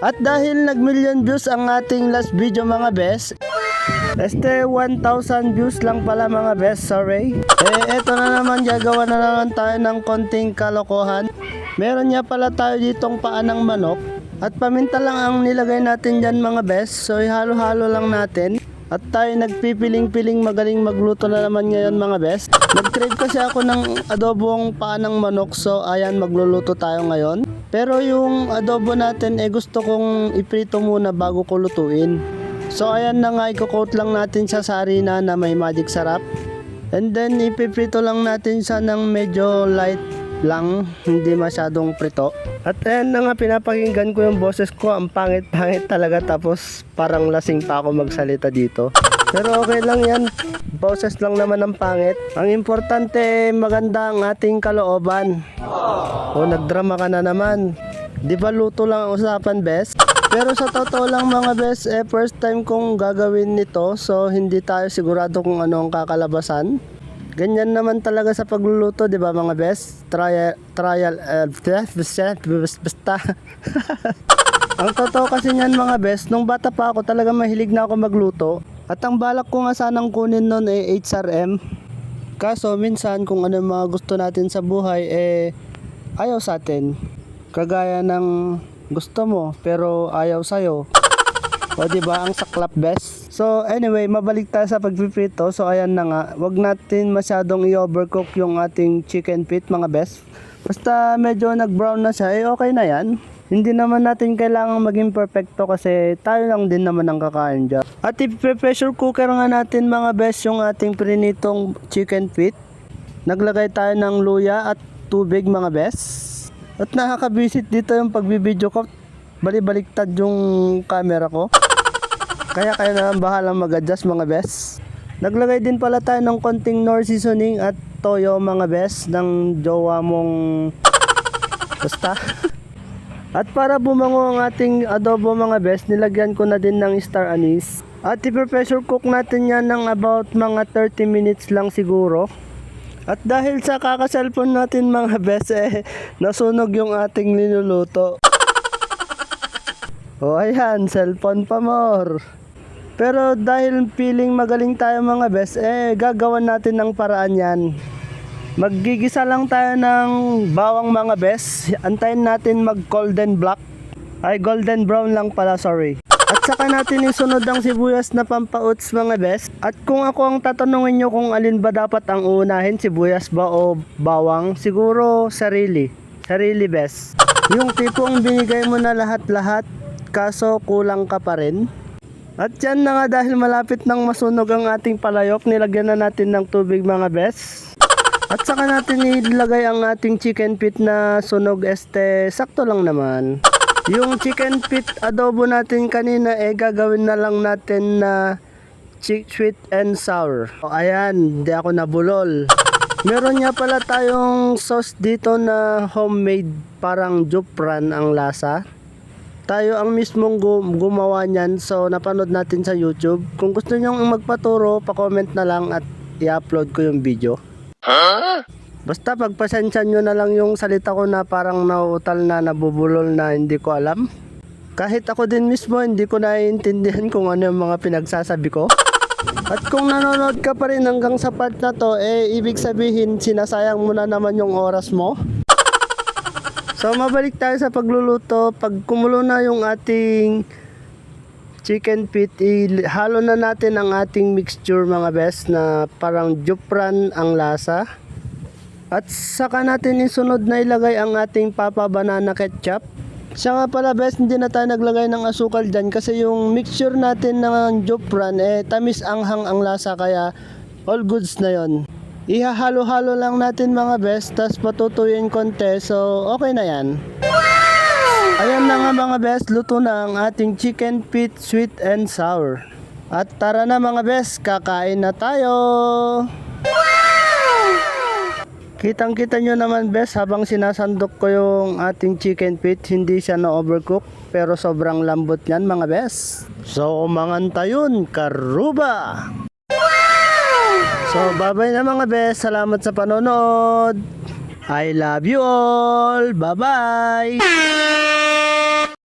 At dahil nag-million views ang ating last video mga bes, 1,000 views lang pala mga bes, sorry. Eto na naman, gagawa na naman tayo ng konting kalokohan. Meron niya pala tayo ditong paa ng manok. At paminta lang ang nilagay natin dyan mga bes. So ihalo-halo lang natin. At tayo nagpipiling-piling, magaling magluto na naman ngayon mga bes. Nag-crave kasi ako ng adobong paa ng manok. So ayan, magluluto tayo ngayon. Pero yung adobo natin gusto kong iprito muna bago ko lutuin. So ayan na nga, i-coat lang natin siya sa harina na may magic sarap. And then ipiprito lang natin siya ng medyo light lang, hindi masyadong prito. At ayan na nga, pinapakinggan ko yung boses ko, ang pangit-pangit talaga, tapos parang lasing pa ako magsalita dito. Pero okay lang yan, boses lang naman ang pangit. Ang importante, maganda ang ating kalooban. O nagdrama ka na naman. Di ba luto lang ang usapan, bes? Pero sa totoo lang mga bes, first time kong gagawin nito, so hindi tayo sigurado kung ano ang kakalabasan. Ganyan naman talaga sa pagluluto, di ba mga bes? Basta. Ang totoo kasi niyan mga bes, nung bata pa ako talaga mahilig na ako magluto. At ang balak ko nga sanang kunin nun HRM. Kaso minsan kung ano yung mga gusto natin sa buhay ayaw sa atin. Kagaya ng gusto mo pero ayaw sa'yo. O diba, ang saklap bes. So anyway, mabalik tayo sa pagpiprito. So ayan na nga, wag natin masyadong i-overcook yung ating chicken feet mga bes. Basta medyo nag-brown na siya, okay na yan. Hindi naman natin kailangan maging perfecto kasi tayo lang din naman ang kakain dyan. At i-pressure cooker nga natin mga bes yung ating prinitong chicken feet. Naglagay tayo ng luya at tubig mga bes. At nakakabisit dito yung pagbibideo ko. Bali-baliktad yung camera ko. Kaya kayo na lang bahalang mag-adjust mga bes. Naglagay din pala tayo ng konting Knorr seasoning at toyo mga bes ng jowa mong basta. At para bumango ang ating adobo mga bes, nilagyan ko na din ng star anise. At i-pressure cook natin yan ng about mga 30 minutes lang siguro. At dahil sa kaka-cellphone natin mga bes, nasunog yung ating niluluto. O ayan, cellphone pa more. Pero dahil feeling magaling tayo mga bes, gagawan natin ng paraan yan. Maggigisa lang tayo ng bawang mga bes. Antayin natin mag golden black. Golden brown lang pala, sorry. At saka natin isunod ang sibuyas na pampauts mga bes. At kung ako ang tatanungin nyo kung alin ba dapat ang uunahin, sibuyas ba o bawang, siguro sarili bes. Yung tipong binigay mo na lahat-lahat, kaso kulang ka pa rin. At yan na nga, dahil malapit nang masunog ang ating palayok, nilagyan na natin ng tubig mga bes. At saka natin ilagay ang ating chicken feet na sunog sakto lang naman. Yung chicken feet adobo natin kanina gagawin na lang natin na sweet and sour. O ayan, hindi ako nabulol. Meron nga pala tayong sauce dito na homemade, parang jupran ang lasa. Tayo ang mismong gumawa niyan, so napanood natin sa YouTube. Kung gusto niyo magpaturo, pa-comment na lang at i-upload ko yung video. Basta pagpasensya nyo na lang yung salita ko na parang nauutal na, nabubulol na hindi ko alam. Kahit ako din mismo hindi ko naiintindihan kung ano yung mga pinagsasabi ko. At kung nanonood ka pa rin hanggang sa part na to, ibig sabihin sinasayang mo na naman yung oras mo. So mabalik tayo sa pagluluto. Pag kumulo na yung ating chicken feet, ihalo na natin ang ating mixture mga bes na parang jupran ang lasa. At saka natin isunod na ilagay ang ating papa banana ketchup. Siya nga pala bes, hindi na tayo naglagay ng asukal dyan kasi yung mixture natin ng jupran tamis anghang ang lasa, kaya all goods na yon. Ihahalo-halo lang natin mga bes, tas patutuyin konti, so okay na yan. Ayan na nga mga bes, luto na ang ating chicken feet sweet and sour. At tara na mga bes, kakain na tayo! Kitang-kita nyo naman bes, habang sinasandok ko yung ating chicken feet, hindi siya na-overcook, pero sobrang lambot niyan mga bes. So umanganta yun, karuba! So bye-bye na mga bes, salamat sa panonood! I love you all! Bye-bye!